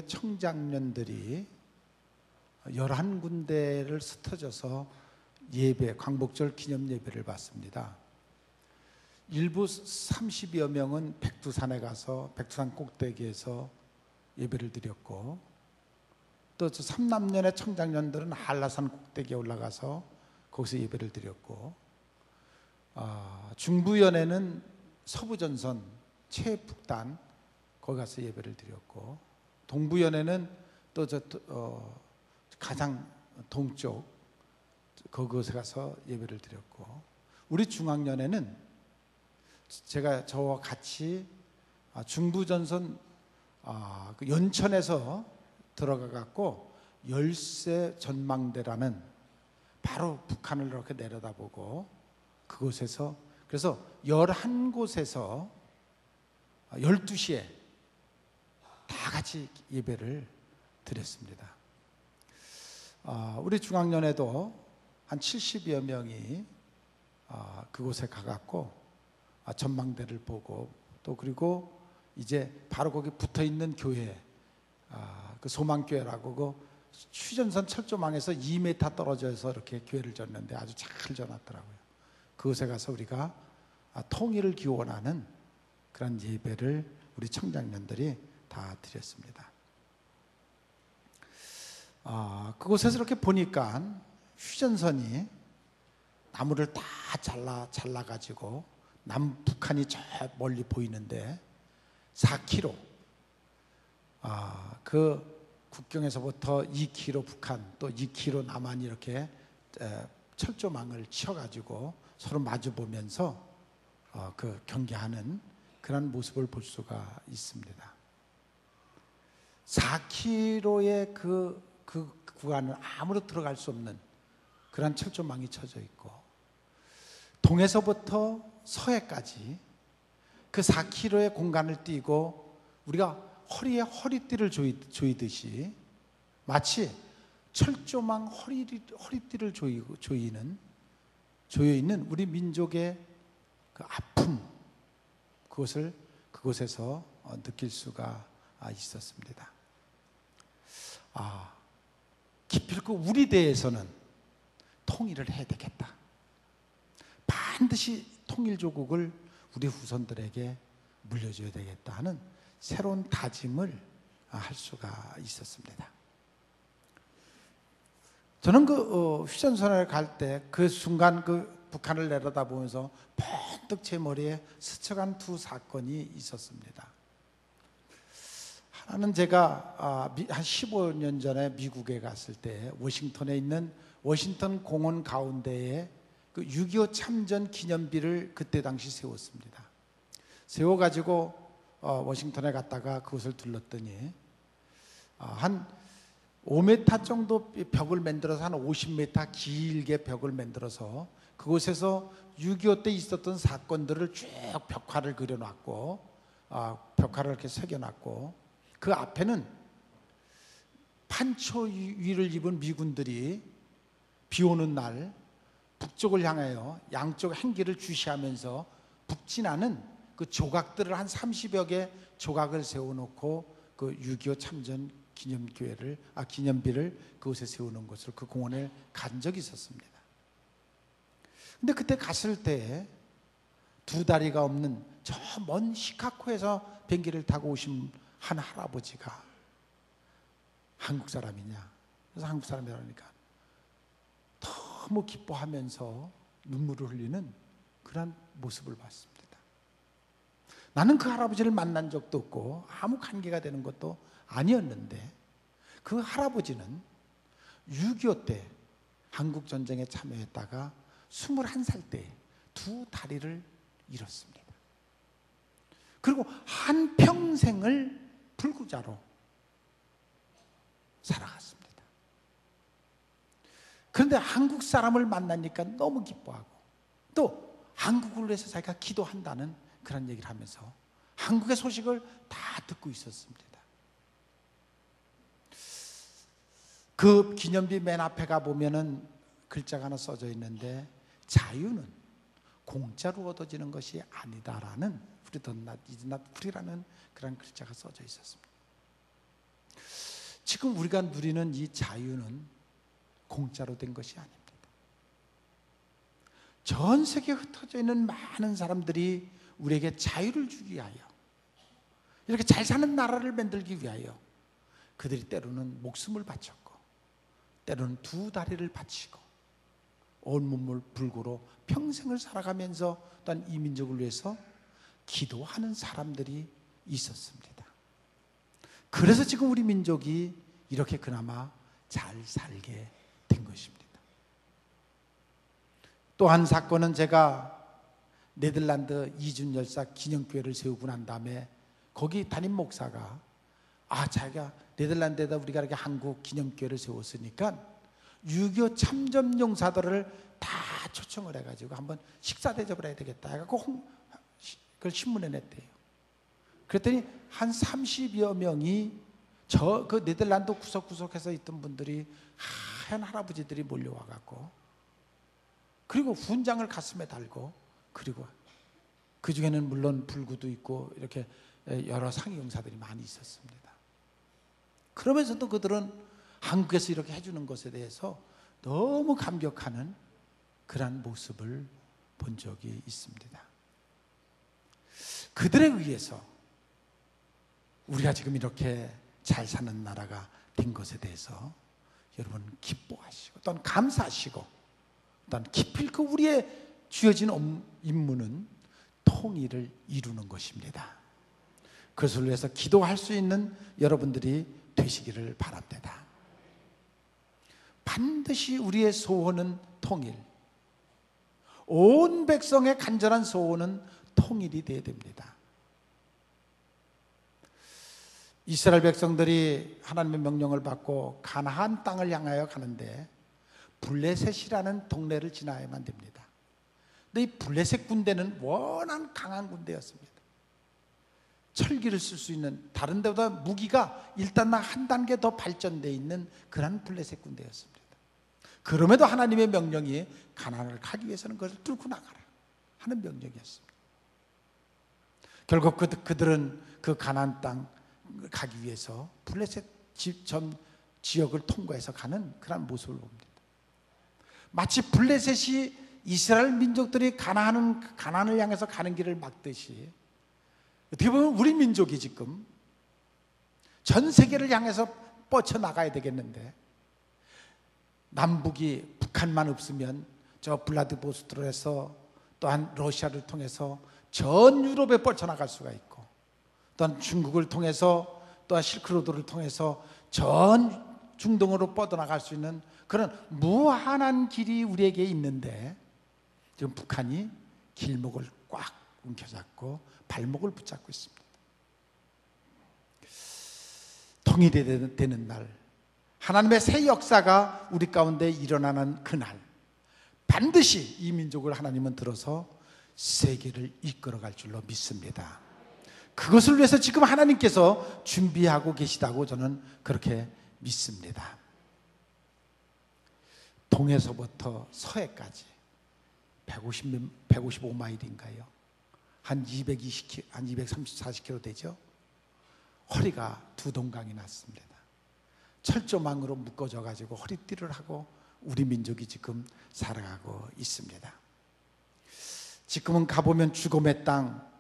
청장년들이 11군데를 흩어져서 예배, 광복절 기념 예배를 받습니다. 일부 30여 명은 백두산에 가서 백두산 꼭대기에서 예배를 드렸고, 또 3남년의 청장년들은 한라산 꼭대기에 올라가서 거기서 예배를 드렸고, 중부연에는 서부전선 최북단 거기 가서 예배를 드렸고, 동부연에는 또 가장 동쪽 그곳에 가서 예배를 드렸고, 우리 중앙연에는 제가 저와 같이 중부전선 그 연천에서 들어가 갖고 열세 전망대라는, 바로 북한을 이렇게 내려다보고 그곳에서, 그래서 11곳에서 12시에 다 같이 예배를 드렸습니다. 우리 중앙연에도 한 70여 명이 그곳에 가갖고 전망대를 보고, 또 그리고 이제 바로 거기 붙어있는 교회, 그 소망교회라고, 그 휴전선 철조망에서 2m 떨어져서 이렇게 교회를 졌는데 아주 잘 져놨더라고요. 그곳에 가서 우리가 통일을 기원하는 그런 예배를 우리 청장년들이 다 드렸습니다. 그곳에서 이렇게 보니까 휴전선이 나무를 다 잘라가지고 남북한이 저 멀리 보이는데 4km, 그 국경에서부터 2km 북한, 또 2km 남한이 이렇게 철조망을 치어가지고 서로 마주보면서 그 경계하는 그런 모습을 볼 수가 있습니다. 4km의 그 구간은 아무도 들어갈 수 없는 그런 철조망이 쳐져 있고, 동에서부터 서해까지 그 4km의 공간을 띄고 우리가 허리에 허리띠를 조이듯이 마치 철조망 허리띠를 조여있는 우리 민족의 그 아픔, 그곳에서 느낄 수가 있었습니다. 기필코 우리 대에서는 통일을 해야 되겠다. 반드시 통일조국을 우리 후손들에게 물려줘야 되겠다 하는 새로운 다짐을 할 수가 있었습니다. 저는 그 휴전선을 갈 때 그 순간 그 북한을 내려다보면서 번뜩 제 머리에 스쳐간 두 사건이 있었습니다. 하나는 제가 한 15년 전에 미국에 갔을 때 워싱턴에 있는 워싱턴 공원 가운데에 그 6.25 참전 기념비를 그때 당시 세웠습니다. 세워가지고 워싱턴에 갔다가 그곳을 둘렀더니 한 5m 정도 벽을 만들어서 한 50m 길게 벽을 만들어서 그곳에서 6.25 때 있었던 사건들을 쭉 벽화를 그려놨고, 벽화를 이렇게 새겨놨고, 그 앞에는 판초 위를 입은 미군들이 비 오는 날 북쪽을 향하여 양쪽 행기를 주시하면서 북진하는 그 조각들을 한 30여 개 조각을 세워놓고 그 6.25 참전 기념비를 그곳에 세우는 것을, 그 공원에 간 적이 있었습니다. 근데 그때 갔을 때 두 다리가 없는 저 먼 시카고에서 비행기를 타고 오신 한 할아버지가 한국 사람이냐, 그래서 한국 사람이라니까 너무 기뻐하면서 눈물을 흘리는 그런 모습을 봤습니다. 나는 그 할아버지를 만난 적도 없고 아무 관계가 되는 것도 아니었는데, 그 할아버지는 6.25 때 한국 전쟁에 참여했다가 21살 때 두 다리를 잃었습니다. 그리고 한평생을 불구자로 살아갔습니다. 그런데 한국 사람을 만나니까 너무 기뻐하고, 또 한국을 위해서 자기가 기도한다는 그런 얘기를 하면서 한국의 소식을 다 듣고 있었습니다. 그 기념비 맨 앞에 가보면은 글자가 하나 써져 있는데, 자유는 공짜로 얻어지는 것이 아니다라는, freedom is not free라는 그런 글자가 써져 있었습니다. 지금 우리가 누리는 이 자유는 공짜로 된 것이 아닙니다. 전 세계에 흩어져 있는 많은 사람들이 우리에게 자유를 주기 위하여, 이렇게 잘 사는 나라를 만들기 위하여 그들이 때로는 목숨을 바쳤고, 때로는 두 다리를 바치고, 온몸을 불구로 평생을 살아가면서 또한 이 민족을 위해서 기도하는 사람들이 있었습니다. 그래서 지금 우리 민족이 이렇게 그나마 잘 살게 된 것입니다. 또 한 사건은, 제가 네덜란드 이준열사 기념교회를 세우고 난 다음에 거기 담임 목사가 자기가 네덜란드에다 우리가 이렇게 한국 기념교회를 세웠으니까 6.25 참전용사들을 다 초청을 해가지고 한번 식사 대접을 해야 되겠다 해갖고 그걸 신문에 냈대요. 그랬더니 한 30여 명이 그 네덜란드 구석구석에서 있던 분들이 하얀 할아버지들이 몰려와갖고, 그리고 훈장을 가슴에 달고, 그리고 그 중에는 물론 불구도 있고 이렇게 여러 상위용사들이 많이 있었습니다. 그러면서도 그들은 한국에서 이렇게 해주는 것에 대해서 너무 감격하는 그러한 모습을 본 적이 있습니다. 그들에 의해서 우리가 지금 이렇게 잘 사는 나라가 된 것에 대해서 여러분 기뻐하시고, 또한 감사하시고, 또한 기필코 우리의 주어진 임무는 통일을 이루는 것입니다. 그것을 위해서 기도할 수 있는 여러분들이 되시기를 바랍니다. 반드시 우리의 소원은 통일, 온 백성의 간절한 소원은 통일이 되어야 됩니다. 이스라엘 백성들이 하나님의 명령을 받고 가나안 땅을 향하여 가는데 블레셋이라는 동네를 지나야만 됩니다. 근데 이 블레셋 군대는 워낙 강한 군대였습니다. 철기를 쓸 수 있는, 다른 데보다 무기가 일단 한 단계 더 발전되어 있는 그런 블레셋 군대였습니다. 그럼에도 하나님의 명령이 가나안을 가기 위해서는 그것을 뚫고 나가라 하는 명령이었습니다. 결국 그들은 그 가나안 땅 가기 위해서 블레셋 전 지역을 통과해서 가는 그런 모습을 봅니다. 마치 블레셋이 이스라엘 민족들이 가나안을 향해서 가는 길을 막듯이, 어떻게 보면 우리 민족이 지금 전 세계를 향해서 뻗쳐나가야 되겠는데, 남북이 북한만 없으면 저 블라디보스토크에서 또한 러시아를 통해서 전 유럽에 뻗쳐나갈 수가 있고, 또한 중국을 통해서 또한 실크로드를 통해서 전 중동으로 뻗어나갈 수 있는 그런 무한한 길이 우리에게 있는데, 지금 북한이 길목을 꽉 움켜잡고 발목을 붙잡고 있습니다. 통일이 되는 날, 하나님의 새 역사가 우리 가운데 일어나는 그날, 반드시 이 민족을 하나님은 들어서 세계를 이끌어갈 줄로 믿습니다. 그것을 위해서 지금 하나님께서 준비하고 계시다고 저는 그렇게 믿습니다. 동에서부터 서해까지 155마일인가요? 한 220km, 한 230, 40km 되죠? 허리가 두 동강이 났습니다. 철조망으로 묶어져 가지고 허리띠를 하고 우리 민족이 지금 살아가고 있습니다. 지금은 가보면 죽음의 땅,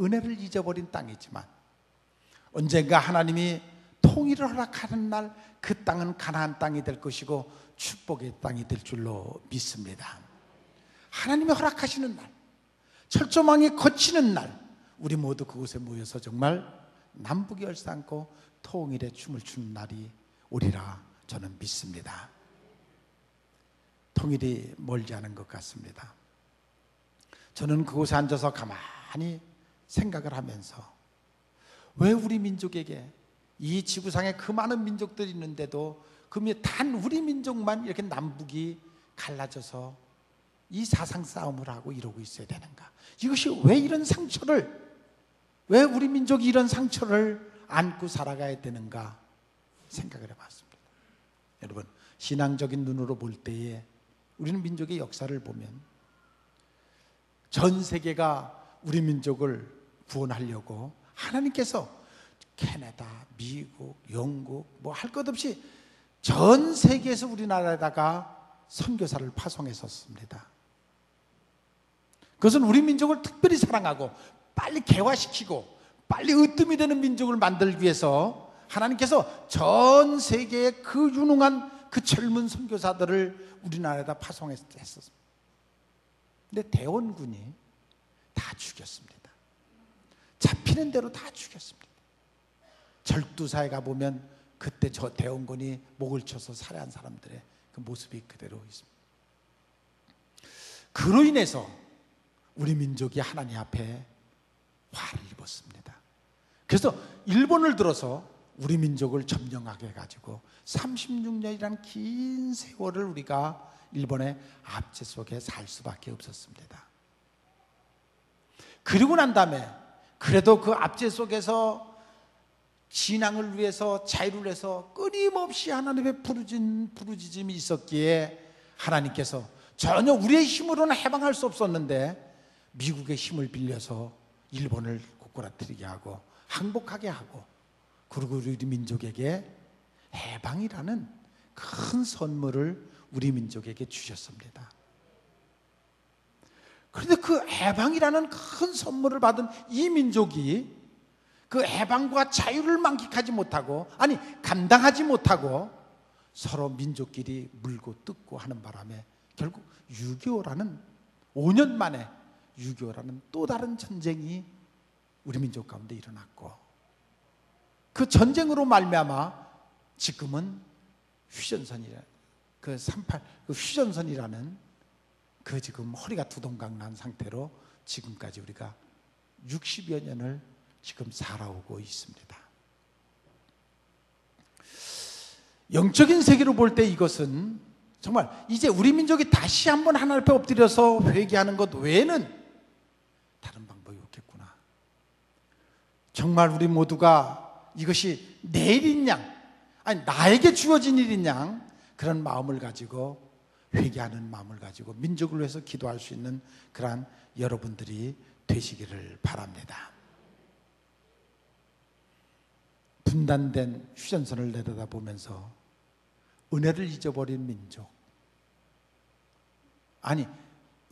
은혜를 잊어버린 땅이지만 언젠가 하나님이 통일을 허락하는 날, 그 땅은 가나안 땅이 될 것이고 축복의 땅이 될 줄로 믿습니다. 하나님이 허락하시는 날, 철조망이 거치는 날, 우리 모두 그곳에 모여서 정말 남북이 얼싸안고 통일의 춤을 추는 날이 오리라 저는 믿습니다. 통일이 멀지 않은 것 같습니다. 저는 그곳에 앉아서 가만히 생각을 하면서, 왜 우리 민족에게, 이 지구상에 그 많은 민족들이 있는데도 단 우리 민족만 이렇게 남북이 갈라져서 이 사상 싸움을 하고 이러고 있어야 되는가? 이것이 왜 이런 상처를, 왜 우리 민족이 이런 상처를 안고 살아가야 되는가 생각을 해봤습니다. 여러분, 신앙적인 눈으로 볼 때에 우리는 민족의 역사를 보면 전 세계가 우리 민족을 구원하려고 하나님께서 캐나다, 미국, 영국 뭐 할 것 없이 전 세계에서 우리나라에다가 선교사를 파송했었습니다. 그것은 우리 민족을 특별히 사랑하고 빨리 개화시키고 빨리 으뜸이 되는 민족을 만들기 위해서 하나님께서 전 세계의 그 유능한 그 젊은 선교사들을 우리나라에다 파송했었습니다. 근데 대원군이 다 죽였습니다. 잡히는 대로 다 죽였습니다. 절두사에 가보면 그때 저 대원군이 목을 쳐서 살해한 사람들의 그 모습이 그대로 있습니다. 그로 인해서 우리 민족이 하나님 앞에 화를 입었습니다. 그래서 일본을 들어서 우리 민족을 점령하게 해가지고 36년이라는 긴 세월을 우리가 일본의 압제 속에 살 수밖에 없었습니다. 그리고 난 다음에 그래도 그 압제 속에서 신앙을 위해서 자유를 위해서 끊임없이 하나님의 부르짖음이 있었기에 하나님께서 전혀 우리의 힘으로는 해방할 수 없었는데 미국의 힘을 빌려서 일본을 고꾸라뜨리게 하고 항복하게 하고 그리고 우리 민족에게 해방이라는 큰 선물을 우리 민족에게 주셨습니다. 그런데 그 해방이라는 큰 선물을 받은 이 민족이 그 해방과 자유를 만끽하지 못하고 아니 감당하지 못하고 서로 민족끼리 물고 뜯고 하는 바람에 결국 6.25라는 5년 만에 6.25라는 또 다른 전쟁이 우리 민족 가운데 일어났고 그 전쟁으로 말미암아 지금은 휴전선이라 그 38, 그 휴전선이라는 그 지금 허리가 두동강 난 상태로 지금까지 우리가 60여 년을 지금 살아오고 있습니다. 영적인 세계로 볼 때 이것은 정말 이제 우리 민족이 다시 한번 하나님 앞에 엎드려서 회개하는 것 외에는 다른 방법이 없겠구나. 정말 우리 모두가 이것이 내 일인 양, 아니 나에게 주어진 일인 양 그런 마음을 가지고 회개하는 마음을 가지고 민족을 위해서 기도할 수 있는 그러한 여러분들이 되시기를 바랍니다. 분단된 휴전선을 내려다보면서 은혜를 잊어버린 민족, 아니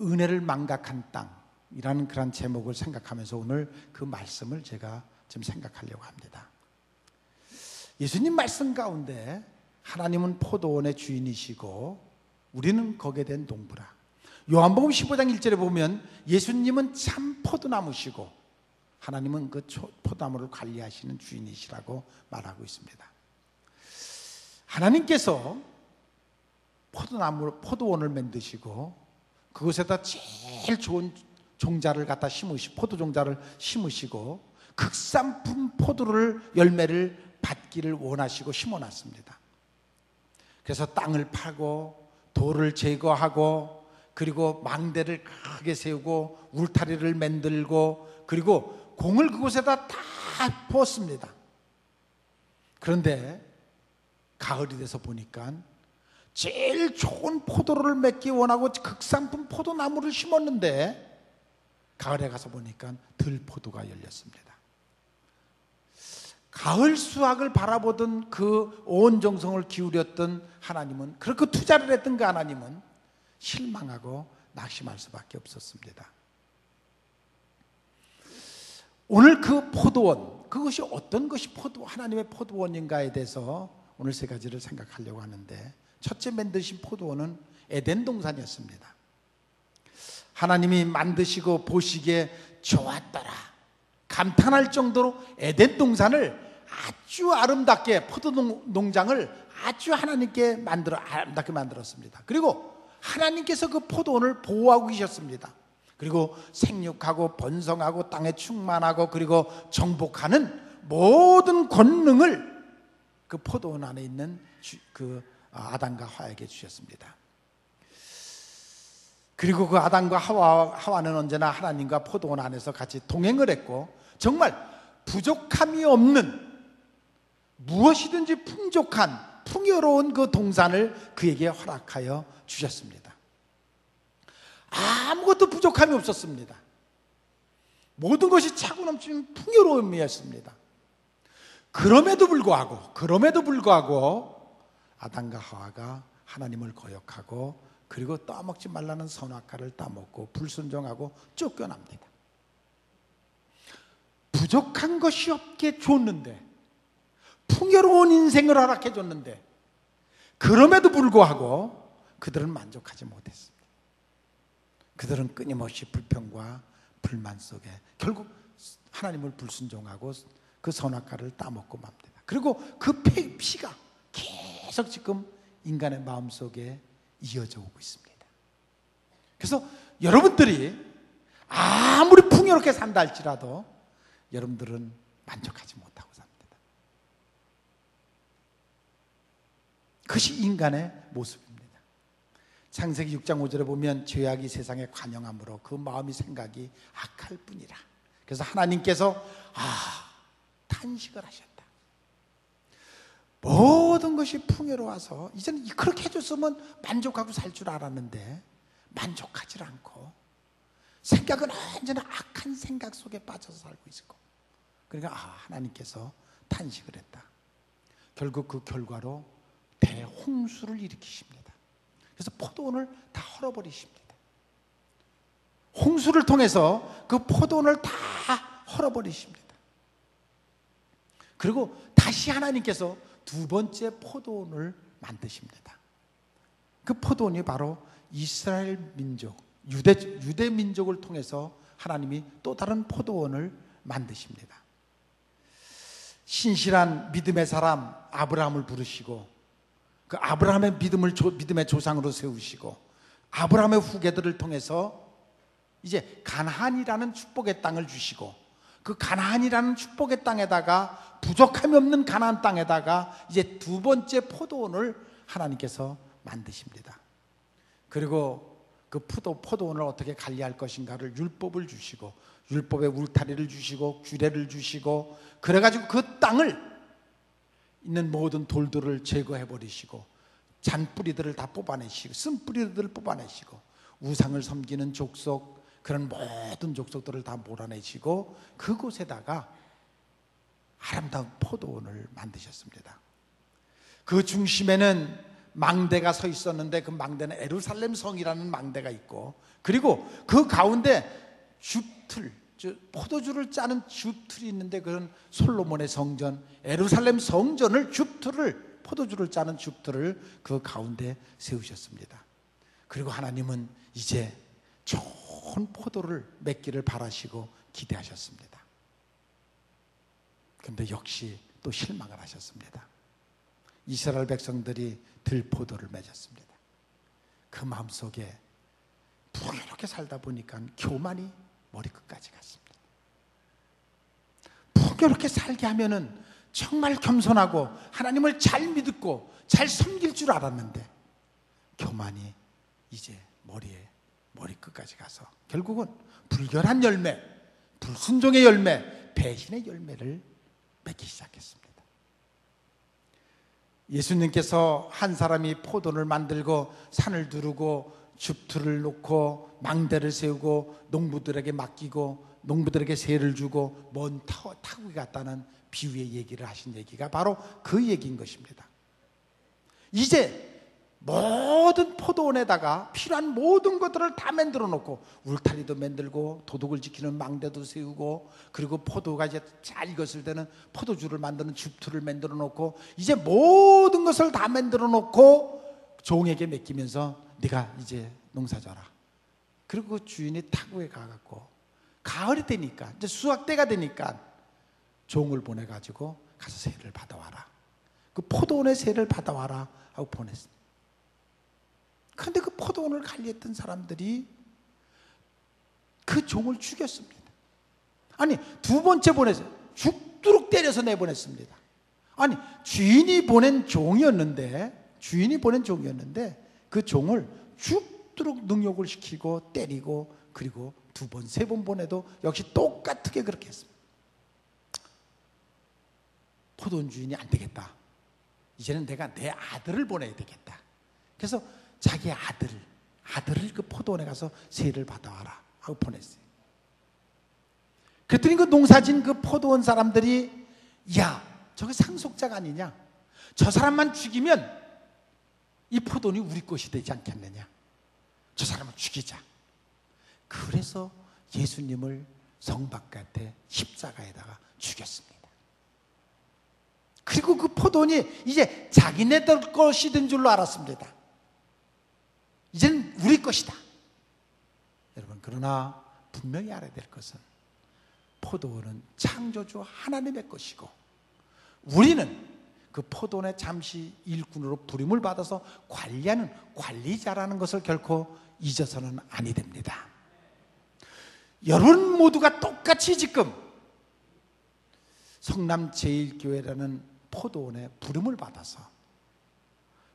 은혜를 망각한 땅이라는 그런 제목을 생각하면서 오늘 그 말씀을 제가 좀 생각하려고 합니다. 예수님 말씀 가운데 하나님은 포도원의 주인이시고 우리는 거기에 대한 농부라. 요한복음 15장 1절에 보면 예수님은 참 포도나무시고 하나님은 그 포도나무를 관리하시는 주인이시라고 말하고 있습니다. 하나님께서 포도원을 만드시고 그곳에다 제일 좋은 종자를 갖다 포도 종자를 심으시고 극산품 포도를 열매를 받기를 원하시고 심어놨습니다. 그래서 땅을 파고 돌을 제거하고 그리고 망대를 크게 세우고 울타리를 만들고 그리고 공을 그곳에다 다 부었습니다. 그런데 가을이 돼서 보니까 제일 좋은 포도를 맺기 원하고 극산품 포도나무를 심었는데 가을에 가서 보니까 들포도가 열렸습니다. 가을 수확을 바라보던 그 온 정성을 기울였던 하나님은, 그렇게 투자를 했던 그 하나님은 실망하고 낙심할 수밖에 없었습니다. 오늘 그 포도원, 그것이 어떤 것이 하나님의 포도원인가에 대해서 오늘 세 가지를 생각하려고 하는데, 첫째 만드신 포도원은 에덴 동산이었습니다. 하나님이 만드시고 보시기에 좋았더라, 감탄할 정도로 에덴 동산을 아주 아름답게, 포도 농장을 아주 하나님께 아름답게 만들었습니다. 그리고 하나님께서 그 포도원을 보호하고 계셨습니다. 그리고 생육하고 번성하고 땅에 충만하고 그리고 정복하는 모든 권능을 그 포도원 안에 있는 그 아담과 하와에게 주셨습니다. 그리고 그 아담과 하와는 언제나 하나님과 포도원 안에서 같이 동행을 했고, 정말 부족함이 없는, 무엇이든지 풍족한 풍요로운 그 동산을 그에게 허락하여 주셨습니다. 아무것도 부족함이 없었습니다. 모든 것이 차고 넘치는 풍요로움이었습니다. 그럼에도 불구하고 아담과 하와가 하나님을 거역하고 그리고 따먹지 말라는 선악과를 따먹고 불순종하고 쫓겨납니다. 부족한 것이 없게 줬는데, 풍요로운 인생을 허락해 줬는데, 그럼에도 불구하고 그들은 만족하지 못했습니다. 그들은 끊임없이 불평과 불만 속에 결국 하나님을 불순종하고 그 선악과를 따먹고 맙니다. 그리고 그 피가 계속 지금 인간의 마음속에 이어져 오고 있습니다. 그래서 여러분들이 아무리 풍요롭게 산다 할지라도 여러분들은 만족하지 못하고 삽니다. 그것이 인간의 모습입니다. 창세기 6장 5절에 보면 죄악이 세상에 관영함으로 그 마음이 생각이 악할 뿐이라. 그래서 하나님께서 탄식을 하셨다. 모든 것이 풍요로워서 이제는 그렇게 해줬으면 만족하고 살 줄 알았는데 만족하지 않고 생각은 언제나 악한 생각 속에 빠져서 살고 있고, 그러니까 하나님께서 탄식을 했다. 결국 그 결과로 대홍수를 일으키십니다. 그래서 포도원을 다 헐어버리십니다. 홍수를 통해서 그 포도원을 다 헐어버리십니다. 그리고 다시 하나님께서 두 번째 포도원을 만드십니다. 그 포도원이 바로 이스라엘 민족, 유대 민족을 통해서 하나님이 또 다른 포도원을 만드십니다. 신실한 믿음의 사람 아브라함을 부르시고 그 아브라함의 믿음의 조상으로 세우시고 아브라함의 후계들을 통해서 이제 가나안이라는 축복의 땅을 주시고 그 가나안이라는 축복의 땅에다가 부족함이 없는 가나안 땅에다가 이제 두 번째 포도원을 하나님께서 만드십니다. 그리고 그 포도원을 어떻게 관리할 것인가를 율법을 주시고 율법의 울타리를 주시고 규례를 주시고 그래가지고 그 땅을 있는 모든 돌들을 제거해 버리시고 잔뿌리들을 다 뽑아내시고 쓴뿌리들을 뽑아내시고 우상을 섬기는 족속 그런 모든 족속들을 다 몰아내시고 그곳에다가 아름다운 포도원을 만드셨습니다. 그 중심에는 망대가 서 있었는데 그 망대는 예루살렘 성이라는 망대가 있고 그리고 그 가운데 줍틀, 포도주를 짜는 줍틀이 있는데 그런 솔로몬의 성전, 예루살렘 성전을 줍틀을 포도주를 짜는 줍틀을 그 가운데 세우셨습니다. 그리고 하나님은 이제 좋은 포도를 맺기를 바라시고 기대하셨습니다. 그런데 역시 또 실망을 하셨습니다. 이스라엘 백성들이 들포도를 맺었습니다. 그 마음속에 풍요롭게 살다 보니까 교만이 머리끝까지 갔습니다. 풍요롭게 살게 하면은 정말 겸손하고 하나님을 잘 믿고 잘 섬길 줄 알았는데 교만이 이제 머리끝까지 가서 결국은 불결한 열매, 불순종의 열매, 배신의 열매를 맺기 시작했습니다. 예수님께서 한 사람이 포도를 만들고 산을 두르고 줍틀을 놓고 망대를 세우고 농부들에게 맡기고 농부들에게 세를 주고 먼 타국에 갔다는 비유의 얘기를 하신 얘기가 바로 그 얘기인 것입니다. 이제 모든 포도원에다가 필요한 모든 것들을 다 만들어 놓고 울타리도 만들고 도둑을 지키는 망대도 세우고 그리고 포도가 이제 잘 익었을 때는 포도주를 만드는 줍틀을 만들어 놓고 이제 모든 것을 다 만들어 놓고 종에게 맡기면서 네가 이제 농사 져라. 그리고 그 주인이 타국에 가갖고 가을이 되니까 이제 수확 때가 되니까 종을 보내가지고 가서 세를 받아와라. 그 포도원의 세를 받아와라 하고 보냈습니다. 그런데 그 포도원을 관리했던 사람들이 그 종을 죽였습니다. 아니 두 번째 보냈어요. 죽도록 때려서 내보냈습니다. 아니 주인이 보낸 종이었는데 그 종을 죽도록 능욕을 시키고 때리고 그리고 두 번, 세 번 보내도 역시 똑같게 그렇게 했습니다. 포도원 주인이 안 되겠다. 이제는 내가 내 아들을 보내야 되겠다. 그래서 자기 아들을 그 포도원에 가서 세를 받아와라 하고 보냈어요. 그랬더니 그 농사진 그 포도원 사람들이 야 저게 상속자가 아니냐? 저 사람만 죽이면 이 포도원이 우리 것이 되지 않겠느냐? 저 사람을 죽이자. 그래서 예수님을 성 바깥에 십자가에다가 죽였습니다. 그리고 그 포도원이 이제 자기네들 것이 된 줄로 알았습니다. 이제는 우리 것이다. 여러분, 그러나 분명히 알아야 될 것은 포도원은 창조주 하나님의 것이고 우리는 그 포도원에 잠시 일꾼으로 부름을 받아서 관리하는 관리자라는 것을 결코 잊어서는 아니 됩니다. 여러분 모두가 똑같이 지금 성남제일교회라는 포도원에 부름을 받아서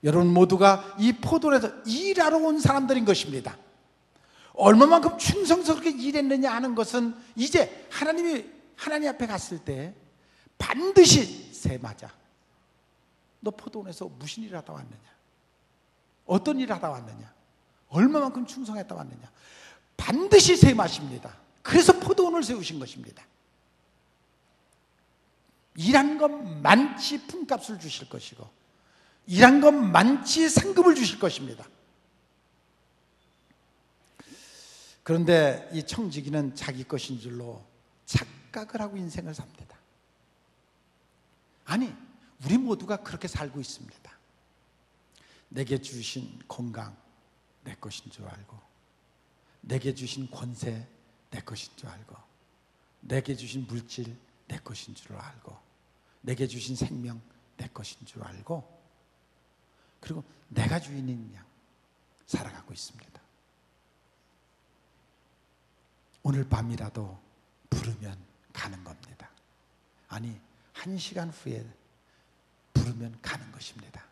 여러분 모두가 이 포도원에서 일하러 온 사람들인 것입니다. 얼마만큼 충성스럽게 일했느냐 하는 것은 이제 하나님 앞에 갔을 때 반드시 세마자. 너 포도원에서 무슨 일을 하다 왔느냐? 어떤 일을 하다 왔느냐? 얼마만큼 충성했다 왔느냐? 반드시 세마십니다. 그래서 포도원을 세우신 것입니다. 일한 것 많지 품값을 주실 것이고 일한 것 많지 상급을 주실 것입니다. 그런데 이 청지기는 자기 것인 줄로 착각을 하고 인생을 삽니다. 아니, 우리 모두가 그렇게 살고 있습니다. 내게 주신 건강 내 것인 줄 알고, 내게 주신 권세 내 것인 줄 알고, 내게 주신 물질 내 것인 줄 알고, 내게 주신 생명 내 것인 줄 알고, 그리고 내가 주인인 양 살아가고 있습니다. 오늘 밤이라도 부르면 가는 겁니다. 아니, 1시간 후에 부르면 가는 것입니다.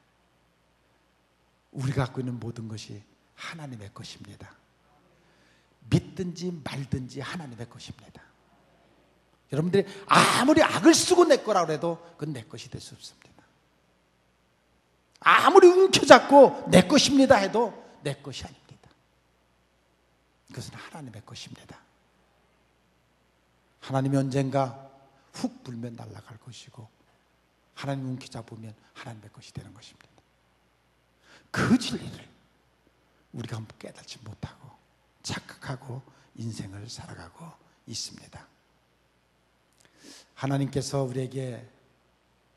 우리가 갖고 있는 모든 것이 하나님의 것입니다. 믿든지 말든지 하나님의 것입니다. 여러분들이 아무리 악을 쓰고 내 거라고 해도 그건 내 것이 될 수 없습니다. 아무리 움켜잡고 내 것입니다 해도 내 것이 아닙니다. 그것은 하나님의 것입니다. 하나님이 언젠가 훅 불면 날아갈 것이고 하나님 움켜잡으면 하나님의 것이 되는 것입니다. 그 진리를 우리가 한번 깨닫지 못하고 착각하고 인생을 살아가고 있습니다. 하나님께서 우리에게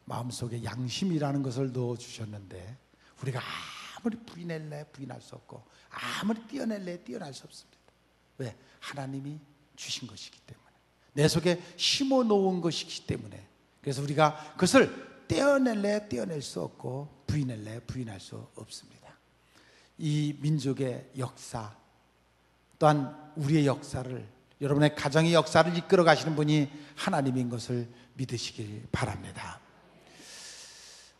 마음속에 양심이라는 것을 넣어주셨는데 우리가 아무리 부인할래 부인할 수 없고 아무리 떼어낼래 떼어낼 수 없습니다. 왜? 하나님이 주신 것이기 때문에, 내 속에 심어 놓은 것이기 때문에. 그래서 우리가 그것을 떼어낼래 떼어낼 수 없고 부인할래 부인할 수 없습니다. 이 민족의 역사 또한 우리의 역사를, 여러분의 가정의 역사를 이끌어 가시는 분이 하나님인 것을 믿으시길 바랍니다.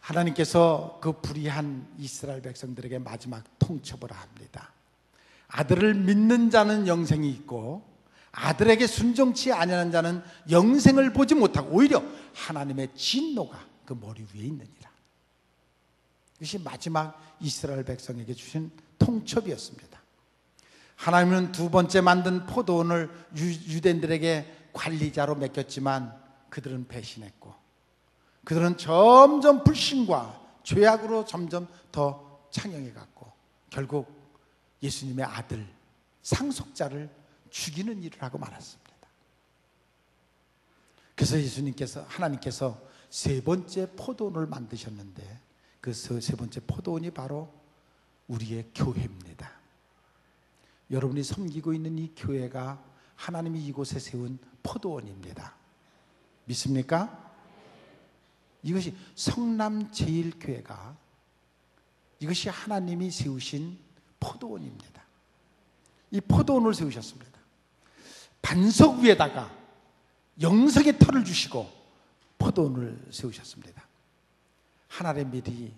하나님께서 그 불의한 이스라엘 백성들에게 마지막 통첩을 합니다. 아들을 믿는 자는 영생이 있고 아들에게 순종치 아니하는 자는 영생을 보지 못하고 오히려 하나님의 진노가 그 머리 위에 있느니라. 이것이 마지막 이스라엘 백성에게 주신 통첩이었습니다. 하나님은 두 번째 만든 포도원을 유대인들에게 관리자로 맡겼지만 그들은 배신했고 그들은 점점 불신과 죄악으로 점점 더 창영해 갔고 결국 예수님의 아들 상속자를 죽이는 일을 하고 말았습니다. 그래서 하나님께서 세 번째 포도원을 만드셨는데 그 세 번째 포도원이 바로 우리의 교회입니다. 여러분이 섬기고 있는 이 교회가 하나님이 이곳에 세운 포도원입니다. 믿습니까? 이것이 성남제일교회가 이것이 하나님이 세우신 포도원입니다. 이 포도원을 세우셨습니다. 반석 위에다가 영석의 털을 주시고 포도원을 세우셨습니다. 하나님의 밀이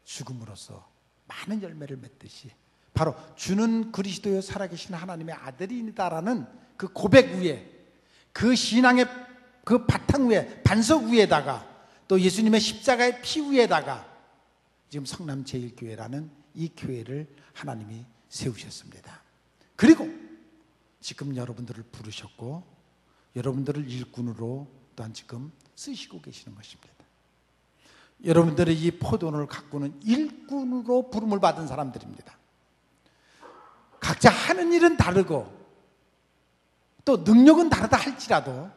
죽음으로써 많은 열매를 맺듯이 바로 주는 그리스도여 살아계신 하나님의 아들이다라는 그 고백 위에, 그 신앙의 그 바탕 위에, 반석 위에다가 또 예수님의 십자가의 피 위에다가 지금 성남제일교회라는 이 교회를 하나님이 세우셨습니다. 그리고 지금 여러분들을 부르셨고 여러분들을 일꾼으로 또한 지금 쓰시고 계시는 것입니다. 여러분들이 이 포도원을 가꾸는 일꾼으로 부름을 받은 사람들입니다. 각자 하는 일은 다르고 또 능력은 다르다 할지라도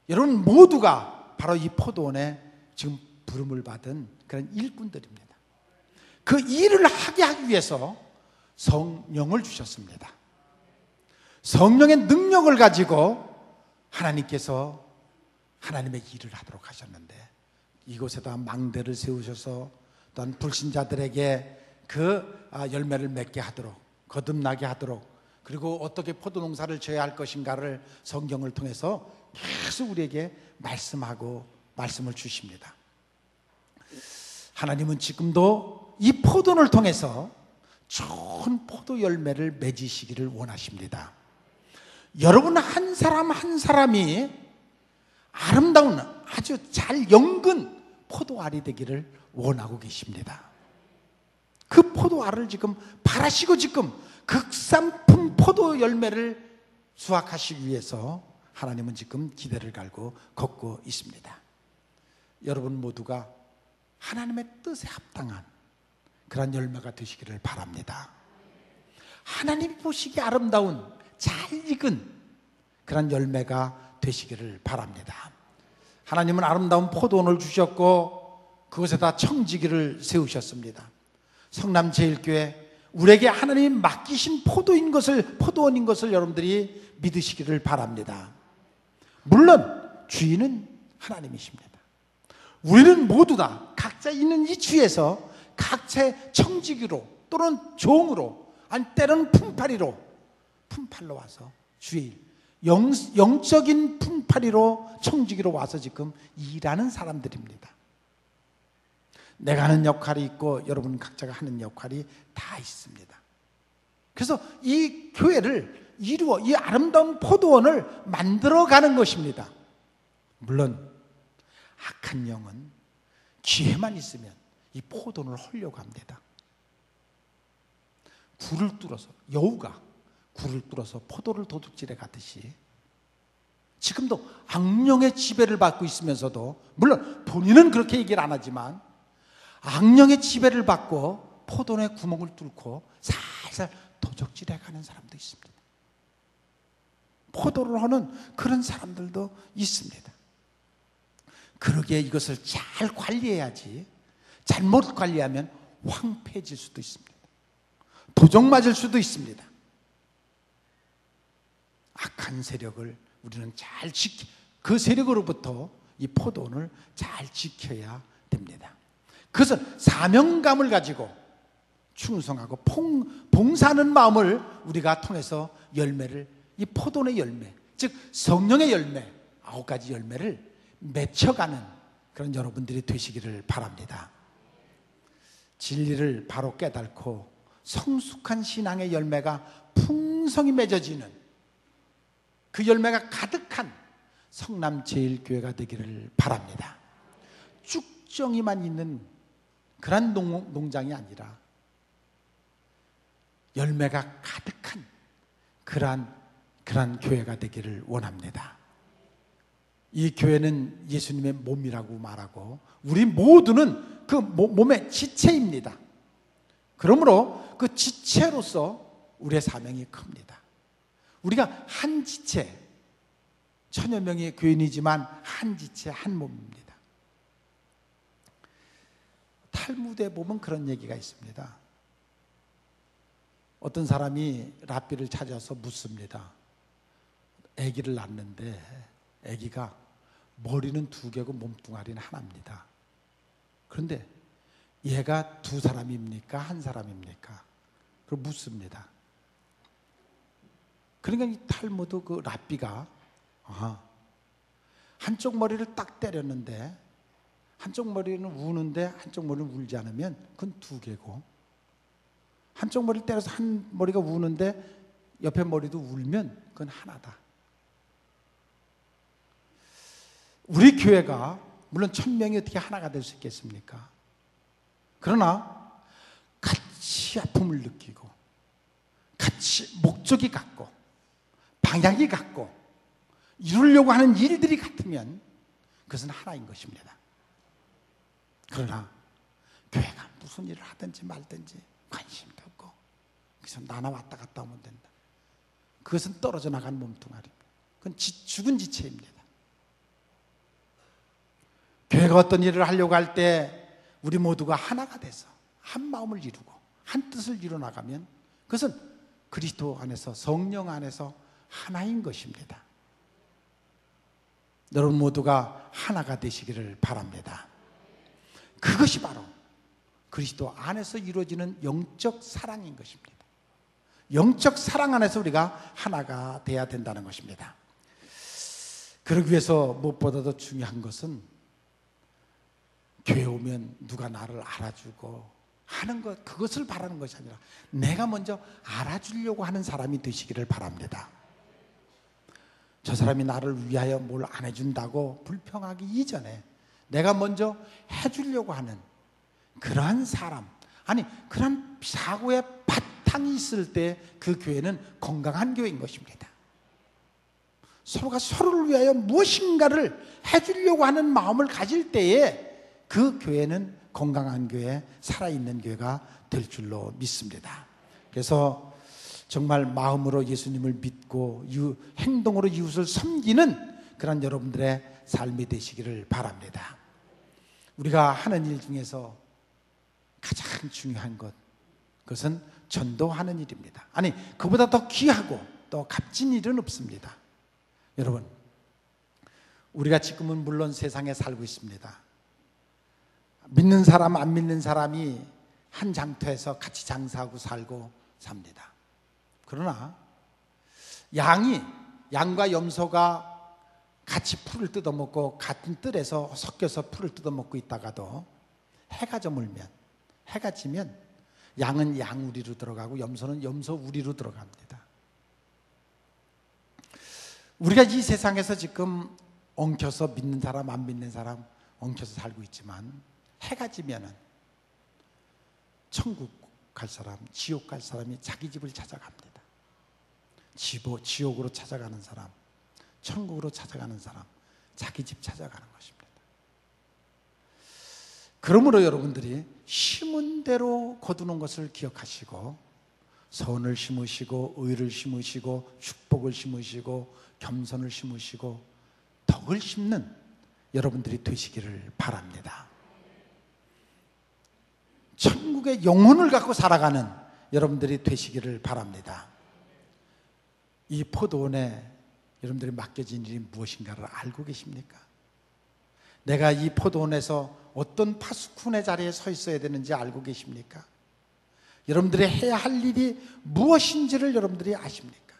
여러분 모두가 바로 이 포도원에 지금 부름을 받은 그런 일꾼들입니다. 그 일을 하게 하기 위해서 성령을 주셨습니다. 성령의 능력을 가지고 하나님께서 하나님의 일을 하도록 하셨는데, 이곳에다 망대를 세우셔서 또한 불신자들에게 그 열매를 맺게 하도록, 거듭나게 하도록, 그리고 어떻게 포도 농사를 져야 할 것인가를 성경을 통해서 계속 우리에게 말씀하고 말씀을 주십니다. 하나님은 지금도 이 포도를 통해서 좋은 포도 열매를 맺으시기를 원하십니다. 여러분 한 사람 한 사람이 아름다운 아주 잘 연근 포도알이 되기를 원하고 계십니다. 그 포도알을 지금 바라시고 지금 극상품 포도 열매를 수확하시기 위해서 하나님은 지금 기대를 갈고 걷고 있습니다. 여러분 모두가 하나님의 뜻에 합당한 그런 열매가 되시기를 바랍니다. 하나님이 보시기 아름다운 잘 익은 그런 열매가 되시기를 바랍니다. 하나님은 아름다운 포도원을 주셨고 그것에다 청지기를 세우셨습니다. 성남제일교회 우리에게 하나님이 맡기신 포도원인 것을 여러분들이 믿으시기를 바랍니다. 물론 주인은 하나님이십니다. 우리는 모두 다 각자 있는 이 주에서 각자의 청지기로 또는 종으로, 아니 때로는 품팔로 와서 주의 일, 영적인 품팔이로 청지기로 와서 지금 일하는 사람들입니다. 내가 하는 역할이 있고 여러분 각자가 하는 역할이 다 있습니다. 그래서 이 교회를 이루어 이 아름다운 포도원을 만들어가는 것입니다. 물론 악한 영은 기회만 있으면 이 포도원을 헐려고 합니다. 굴을 뚫어서, 여우가 굴을 뚫어서 포도를 도둑질해 가듯이 지금도 악령의 지배를 받고 있으면서도, 물론 본인은 그렇게 얘기를 안 하지만 악령의 지배를 받고 포도원의 구멍을 뚫고 살살 도적질해 가는 사람도 있습니다. 포도를 하는 그런 사람들도 있습니다. 그러기에 이것을 잘 관리해야지, 잘못 관리하면 황폐해질 수도 있습니다. 도적 맞을 수도 있습니다. 악한 세력을 우리는 그 세력으로부터 이 포도원을 잘 지켜야 됩니다. 그것은 사명감을 가지고 충성하고 봉사하는 마음을 우리가 통해서 열매를, 이 포도원의 열매, 즉 성령의 열매, 9가지 열매를 맺혀가는 그런 여러분들이 되시기를 바랍니다. 진리를 바로 깨닫고 성숙한 신앙의 열매가 풍성히 맺어지는 그 열매가 가득한 성남제일교회가 되기를 바랍니다. 쭉정이만 있는 그런 농장이 아니라 열매가 가득한 그러한 교회가 되기를 원합니다. 이 교회는 예수님의 몸이라고 말하고 우리 모두는 그 몸의 지체입니다. 그러므로 그 지체로서 우리의 사명이 큽니다. 우리가 한 지체, 천여 명의 교인이지만 한 지체, 한 몸입니다. 탈무드에 보면 그런 얘기가 있습니다. 어떤 사람이 랍비를 찾아서 묻습니다. 아기를 낳는데 아기가 머리는 2개고 몸뚱아리는 하나입니다. 그런데 얘가 2사람입니까? 1사람입니까? 그걸 묻습니다. 그러니까 이 탈무드 그 랍비가 한쪽 머리를 딱 때렸는데 한쪽 머리는 우는데 한쪽 머리는 울지 않으면 그건 2개고, 한쪽 머리를 때려서 한 머리가 우는데 옆에 머리도 울면 그건 하나다. 우리 교회가 물론 1000명이 어떻게 하나가 될 수 있겠습니까? 그러나 같이 아픔을 느끼고 같이 목적이 같고 방향이 같고 이루려고 하는 일들이 같으면 그것은 하나인 것입니다. 그러나 교회가 무슨 일을 하든지 말든지 관심도 없고 그래서 나나 왔다 갔다 오면 된다. 그것은 떨어져 나간 몸뚱아리입니다. 그건 죽은 지체입니다. 교회가 어떤 일을 하려고 할 때 우리 모두가 하나가 돼서 한 마음을 이루고 한 뜻을 이루어 나가면 그것은 그리스도 안에서, 성령 안에서 하나인 것입니다. 여러분 모두가 하나가 되시기를 바랍니다. 그것이 바로 그리스도 안에서 이루어지는 영적 사랑인 것입니다. 영적 사랑 안에서 우리가 하나가 돼야 된다는 것입니다. 그러기 위해서 무엇보다도 중요한 것은 교회 오면 누가 나를 알아주고 하는 것, 그것을 바라는 것이 아니라 내가 먼저 알아주려고 하는 사람이 되시기를 바랍니다. 저 사람이 나를 위하여 뭘 안 해준다고 불평하기 이전에 내가 먼저 해주려고 하는 그러한 사람, 아니 그런 사고의 바탕이 있을 때 그 교회는 건강한 교회인 것입니다. 서로가 서로를 위하여 무엇인가를 해주려고 하는 마음을 가질 때에 그 교회는 건강한 교회, 살아있는 교회가 될 줄로 믿습니다. 그래서 정말 마음으로 예수님을 믿고 행동으로 이웃을 섬기는 그런 여러분들의 삶이 되시기를 바랍니다. 우리가 하는 일 중에서 가장 중요한 것, 그것은 전도하는 일입니다. 아니, 그보다 더 귀하고 또 값진 일은 없습니다. 여러분, 우리가 지금은 물론 세상에 살고 있습니다. 믿는 사람, 안 믿는 사람이 한 장터에서 같이 장사하고 살고 삽니다. 그러나 양과 염소가 같이 풀을 뜯어먹고 같은 뜰에서 섞여서 풀을 뜯어먹고 있다가도 해가 지면 양은 양 우리로 들어가고 염소는 염소 우리로 들어갑니다. 우리가 이 세상에서 지금 엉켜서 믿는 사람, 안 믿는 사람 엉켜서 살고 있지만 해가 지면은 천국 갈 사람, 지옥 갈 사람이 자기 집을 찾아갑니다. 지옥으로 찾아가는 사람, 천국으로 찾아가는 사람, 자기 집 찾아가는 것입니다. 그러므로 여러분들이 심은 대로 거두는 것을 기억하시고 선을 심으시고 의를 심으시고 축복을 심으시고 겸손을 심으시고 덕을 심는 여러분들이 되시기를 바랍니다. 천국의 영혼을 갖고 살아가는 여러분들이 되시기를 바랍니다. 이 포도원에 여러분들이 맡겨진 일이 무엇인가를 알고 계십니까? 내가 이 포도원에서 어떤 파수꾼의 자리에 서 있어야 되는지 알고 계십니까? 여러분들이 해야 할 일이 무엇인지를 여러분들이 아십니까?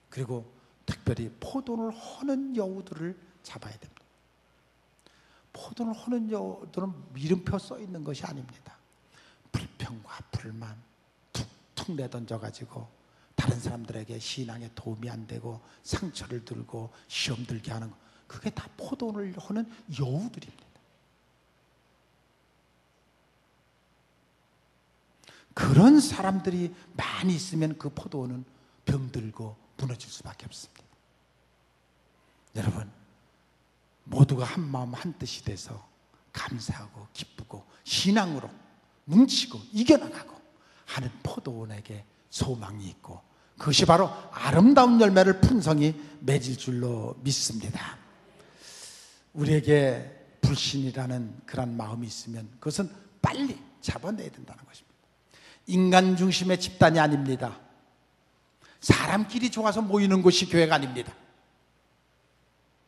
그리고 특별히 포도를 허는 여우들을 잡아야 됩니다. 포도를 허는 여우들은 이름표 써 있는 것이 아닙니다. 불평과 불만 툭툭 내던져가지고 다른 사람들에게 신앙에 도움이 안 되고 상처를 들고 시험 들게 하는 것, 그게 다 포도를 허는 여우들입니다. 그런 사람들이 많이 있으면 그 포도원은 병들고 무너질 수밖에 없습니다. 여러분, 모두가 한 마음 한 뜻이 돼서 감사하고 기쁘고 신앙으로 뭉치고 이겨나가고 하는 포도원에게 소망이 있고 그것이 바로 아름다운 열매를 풍성히 맺을 줄로 믿습니다. 우리에게 불신이라는 그런 마음이 있으면 그것은 빨리 잡아내야 된다는 것입니다. 인간 중심의 집단이 아닙니다. 사람끼리 좋아서 모이는 곳이 교회가 아닙니다.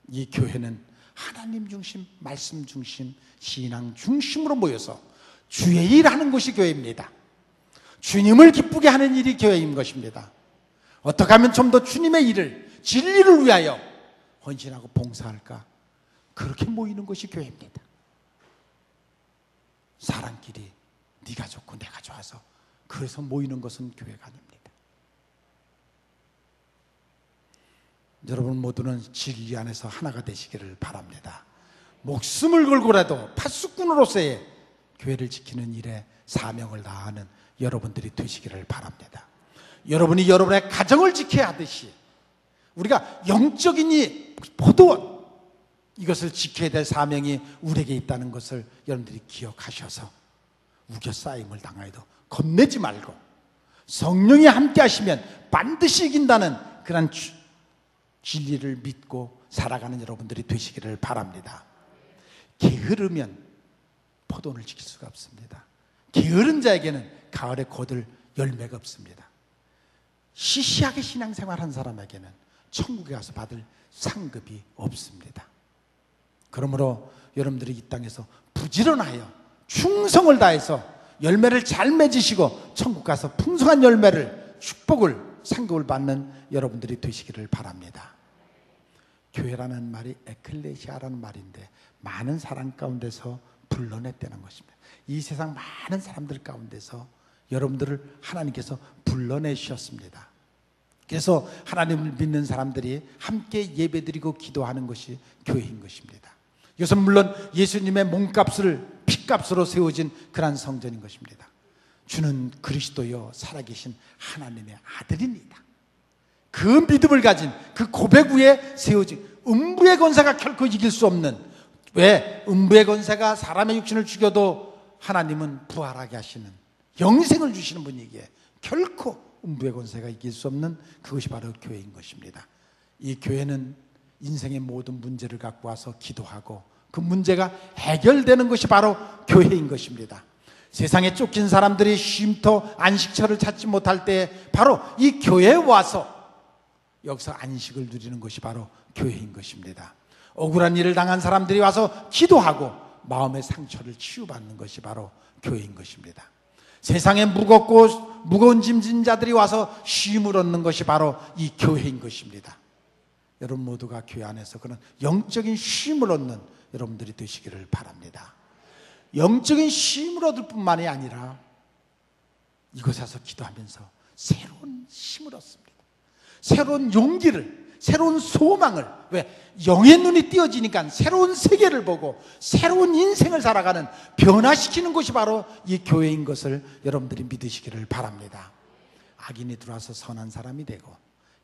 이 교회는 하나님 중심, 말씀 중심, 신앙 중심으로 모여서 주의 일하는 곳이 교회입니다. 주님을 기쁘게 하는 일이 교회인 것입니다. 어떻게 하면 좀 더 주님의 일을, 진리를 위하여 헌신하고 봉사할까? 그렇게 모이는 것이 교회입니다. 사람끼리 네가 좋고 내가 좋아서 그래서 모이는 것은 교회가 아닙니다. 여러분 모두는 진리 안에서 하나가 되시기를 바랍니다. 목숨을 걸고라도 파수꾼으로서의 교회를 지키는 일에 사명을 다하는 여러분들이 되시기를 바랍니다. 여러분이 여러분의 가정을 지켜야 하듯이 우리가 영적인 이 포도원, 이것을 지켜야 될 사명이 우리에게 있다는 것을 여러분들이 기억하셔서 우겨 쌓임을 당하여도 겁내지 말고 성령이 함께 하시면 반드시 이긴다는 그런 진리를 믿고 살아가는 여러분들이 되시기를 바랍니다. 게으르면 포도를 지킬 수가 없습니다. 게으른 자에게는 가을에 거둘 열매가 없습니다. 시시하게 신앙생활한 사람에게는 천국에 가서 받을 상급이 없습니다. 그러므로 여러분들이 이 땅에서 부지런하여 충성을 다해서 열매를 잘 맺으시고 천국 가서 풍성한 열매를, 축복을, 상급을 받는 여러분들이 되시기를 바랍니다. 교회라는 말이 에클레시아라는 말인데 많은 사람 가운데서 불러냈다는 것입니다. 이 세상 많은 사람들 가운데서 여러분들을 하나님께서 불러내셨습니다. 그래서 하나님을 믿는 사람들이 함께 예배드리고 기도하는 것이 교회인 것입니다. 이것은 물론 예수님의 몸값을 피값으로 세워진 그러한 성전인 것입니다. 주는 그리스도여 살아계신 하나님의 아들입니다. 그 믿음을 가진 그 고백 위에 세워진 음부의 권세가 결코 이길 수 없는, 왜? 음부의 권세가 사람의 육신을 죽여도 하나님은 부활하게 하시는, 영생을 주시는 분이기에 결코 음부의 권세가 이길 수 없는 그것이 바로 교회인 것입니다. 이 교회는 인생의 모든 문제를 갖고 와서 기도하고 그 문제가 해결되는 것이 바로 교회인 것입니다. 세상에 쫓긴 사람들이 쉼터, 안식처를 찾지 못할 때 바로 이 교회에 와서 여기서 안식을 누리는 것이 바로 교회인 것입니다. 억울한 일을 당한 사람들이 와서 기도하고 마음의 상처를 치유받는 것이 바로 교회인 것입니다. 세상에 무거운 짐 진 자들이 와서 쉼을 얻는 것이 바로 이 교회인 것입니다. 여러분 모두가 교회 안에서 그런 영적인 쉼을 얻는 여러분들이 되시기를 바랍니다. 영적인 쉼을 얻을 뿐만이 아니라 이곳에 와서 기도하면서 새로운 힘을 얻습니다. 새로운 용기를, 새로운 소망을, 왜? 영의 눈이 띄어지니까 새로운 세계를 보고 새로운 인생을 살아가는, 변화시키는 것이 바로 이 교회인 것을 여러분들이 믿으시기를 바랍니다. 악인이 들어와서 선한 사람이 되고,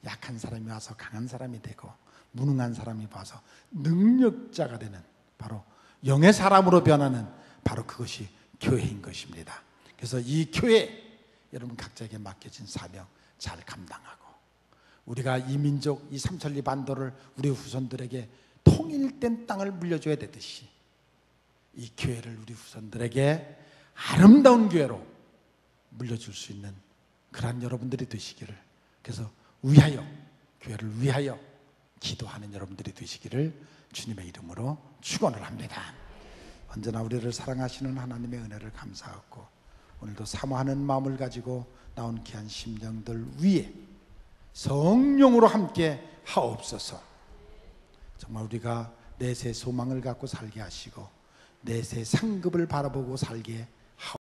약한 사람이 와서 강한 사람이 되고, 무능한 사람이 와서 능력자가 되는, 바로 영의 사람으로 변하는 바로 그것이 교회인 것입니다. 그래서 이 교회, 여러분 각자에게 맡겨진 사명 잘 감당하고, 우리가 이 민족, 이 삼천리 반도를 우리 후손들에게 통일된 땅을 물려줘야 되듯이 이 교회를 우리 후손들에게 아름다운 교회로 물려줄 수 있는 그러한 여러분들이 되시기를, 그래서 교회를 위하여 기도하는 여러분들이 되시기를 주님의 이름으로 축원을 합니다. 언제나 우리를 사랑하시는 하나님의 은혜를 감사하고, 오늘도 사모하는 마음을 가지고 나온 귀한 심령들 위에 성령으로 함께 하옵소서. 정말 우리가 내세 소망을 갖고 살게 하시고 내세 상급을 바라보고 살게